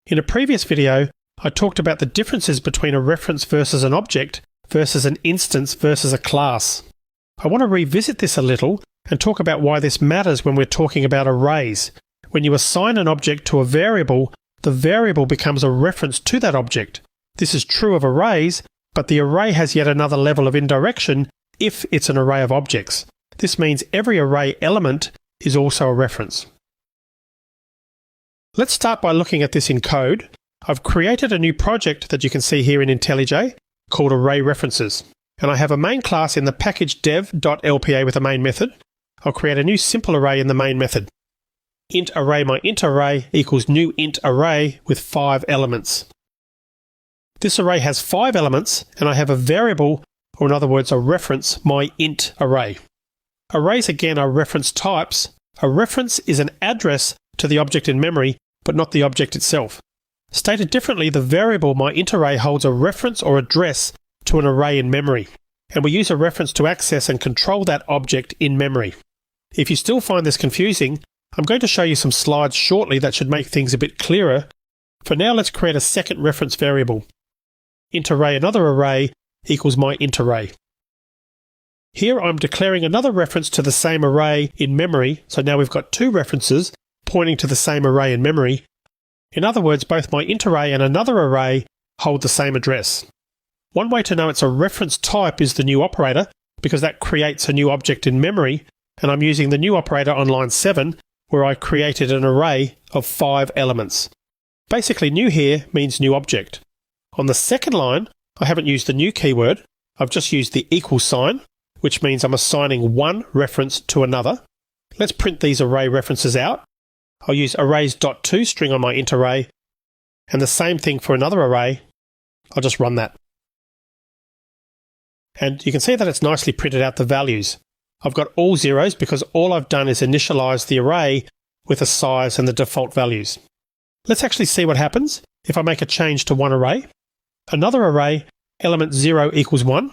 In a previous video, I talked about the differences between a reference versus an object versus an instance versus a class. I want to revisit this a little and talk about why this matters when we're talking about arrays. When you assign an object to a variable, the variable becomes a reference to that object. This is true of arrays, but the array has yet another level of indirection if it's an array of objects. This means every array element is also a reference. Let's start by looking at this in code. I've created a new project that you can see here in IntelliJ called Array References. And I have a main class in the package dev.lpa with a main method. I'll create a new simple array in the main method. Int array my int array equals new int array with 5 elements. This array has 5 elements and I have a variable, or in other words a reference, my int array. Arrays again are reference types. A reference is an address to the object in memory, but not the object itself. Stated differently, the variable my int array holds a reference or address to an array in memory, and we use a reference to access and control that object in memory. If you still find this confusing, I'm going to show you some slides shortly that should make things a bit clearer. For now, let's create a second reference variable. Int array another array equals my int array. Here I'm declaring another reference to the same array in memory, so now we've got 2 references pointing to the same array in memory. In other words, both my int array and another array hold the same address. One way to know it's a reference type is the new operator, because that creates a new object in memory, and I'm using the new operator on line 7, where I created an array of 5 elements. Basically, new here means new object. On the second line, I haven't used the new keyword, I've just used the equal sign, which means I'm assigning one reference to another. Let's print these array references out. I'll use arrays.toString on my int array, and the same thing for another array. I'll just run that. And you can see that it's nicely printed out the values. I've got all zeros because all I've done is initialize the array with a size and the default values. Let's actually see what happens if I make a change to one array. Another array, element 0 equals 1.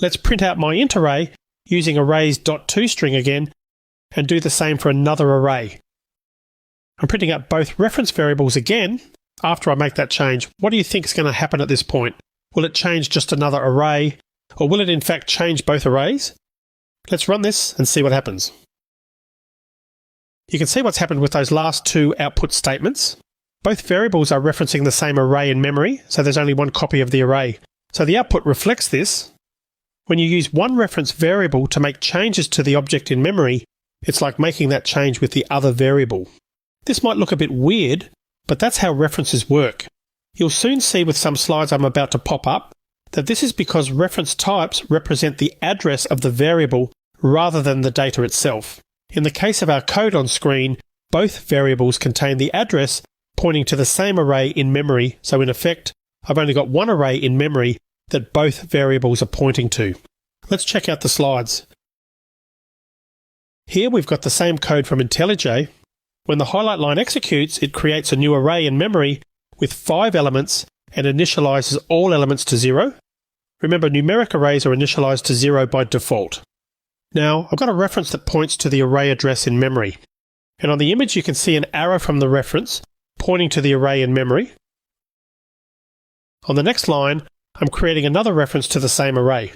Let's print out my int array using arrays.toString again and do the same for another array. I'm printing out both reference variables again after I make that change. What do you think is going to happen at this point? Will it change just another array, or will it in fact change both arrays? Let's run this and see what happens. You can see what's happened with those last 2 output statements. Both variables are referencing the same array in memory, so there's only one copy of the array. So the output reflects this. When you use one reference variable to make changes to the object in memory, it's like making that change with the other variable. This might look a bit weird, but that's how references work. You'll soon see with some slides I'm about to pop up that this is because reference types represent the address of the variable rather than the data itself. In the case of our code on screen, both variables contain the address pointing to the same array in memory, so in effect, I've only got one array in memory that both variables are pointing to. Let's check out the slides. Here we've got the same code from IntelliJ. When the highlight line executes, it creates a new array in memory with 5 elements and initializes all elements to 0. Remember, numeric arrays are initialized to 0 by default. Now, I've got a reference that points to the array address in memory. And on the image you can see an arrow from the reference pointing to the array in memory. On the next line, I'm creating another reference to the same array.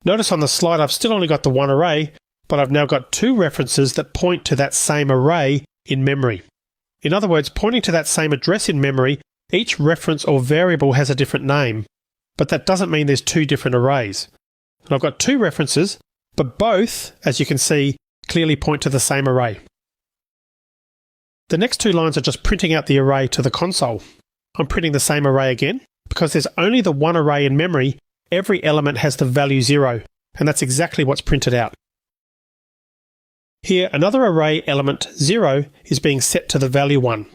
Notice on the slide I've still only got the one array, but I've now got 2 references that point to that same array in memory. In other words, pointing to that same address in memory, each reference or variable has a different name, but that doesn't mean there's 2 different arrays. And I've got 2 references, but both, as you can see, clearly point to the same array. The next 2 lines are just printing out the array to the console. I'm printing the same array again. Because there's only the one array in memory, every element has the value 0, and that's exactly what's printed out. Here, another array element 0 is being set to the value 1.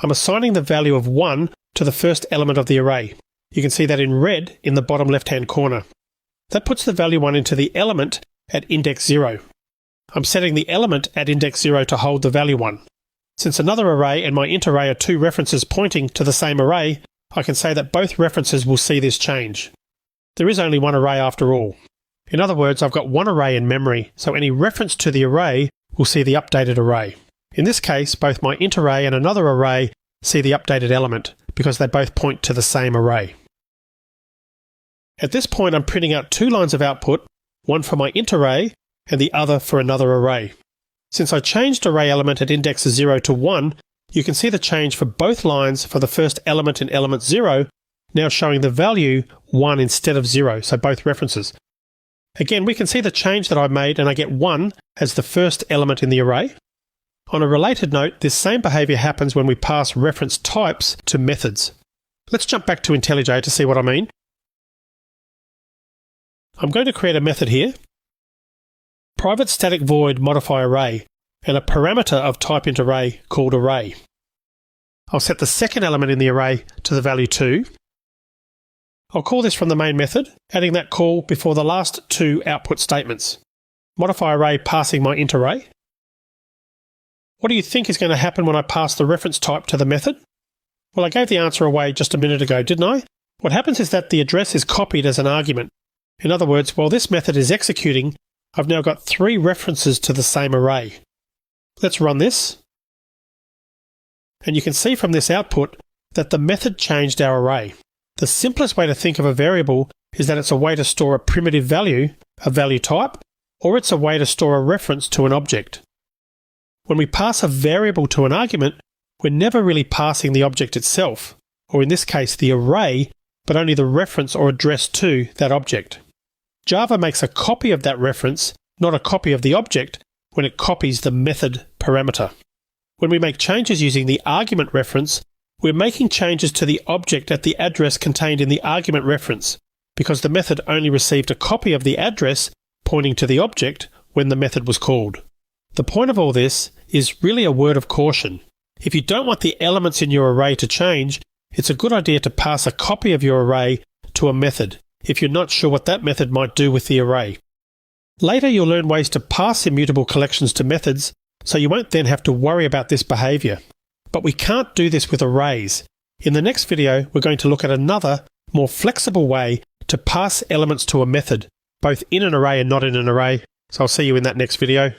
I'm assigning the value of 1 to the first element of the array. You can see that in red in the bottom left-hand corner. That puts the value 1 into the element at index 0. I'm setting the element at index 0 to hold the value 1. Since another array and my int array are 2 references pointing to the same array, I can say that both references will see this change. There is only one array after all. In other words, I've got one array in memory, so any reference to the array will see the updated array. In this case, both my int array and another array see the updated element because they both point to the same array. At this point, I'm printing out two lines of output, one for my int array and the other for another array. Since I changed array element at index 0 to 1, you can see the change for both lines for the first element in element 0, now showing the value 1 instead of 0, so both references. Again, we can see the change that I made and I get 1 as the first element in the array. On a related note, this same behaviour happens when we pass reference types to methods. Let's jump back to IntelliJ to see what I mean. I'm going to create a method here, private static void modify array, and a parameter of type int_array called array. I'll set the second element in the array to the value 2. I'll call this from the main method, adding that call before the last two output statements. Modify array passing my int array. What do you think is going to happen when I pass the reference type to the method? Well, I gave the answer away just a minute ago, didn't I? What happens is that the address is copied as an argument. In other words, while this method is executing, I've now got 3 references to the same array. Let's run this. And you can see from this output that the method changed our array. The simplest way to think of a variable is that it's a way to store a primitive value, a value type, or it's a way to store a reference to an object. When we pass a variable to an argument, we're never really passing the object itself, or in this case the array, but only the reference or address to that object. Java makes a copy of that reference, not a copy of the object, when it copies the method parameter. When we make changes using the argument reference, we're making changes to the object at the address contained in the argument reference, because the method only received a copy of the address pointing to the object when the method was called. The point of all this is really a word of caution. If you don't want the elements in your array to change, it's a good idea to pass a copy of your array to a method if you're not sure what that method might do with the array. Later you'll learn ways to pass immutable collections to methods, so you won't then have to worry about this behaviour. But we can't do this with arrays. In the next video, we're going to look at another, more flexible way to pass elements to a method, both in an array and not in an array. So I'll see you in that next video.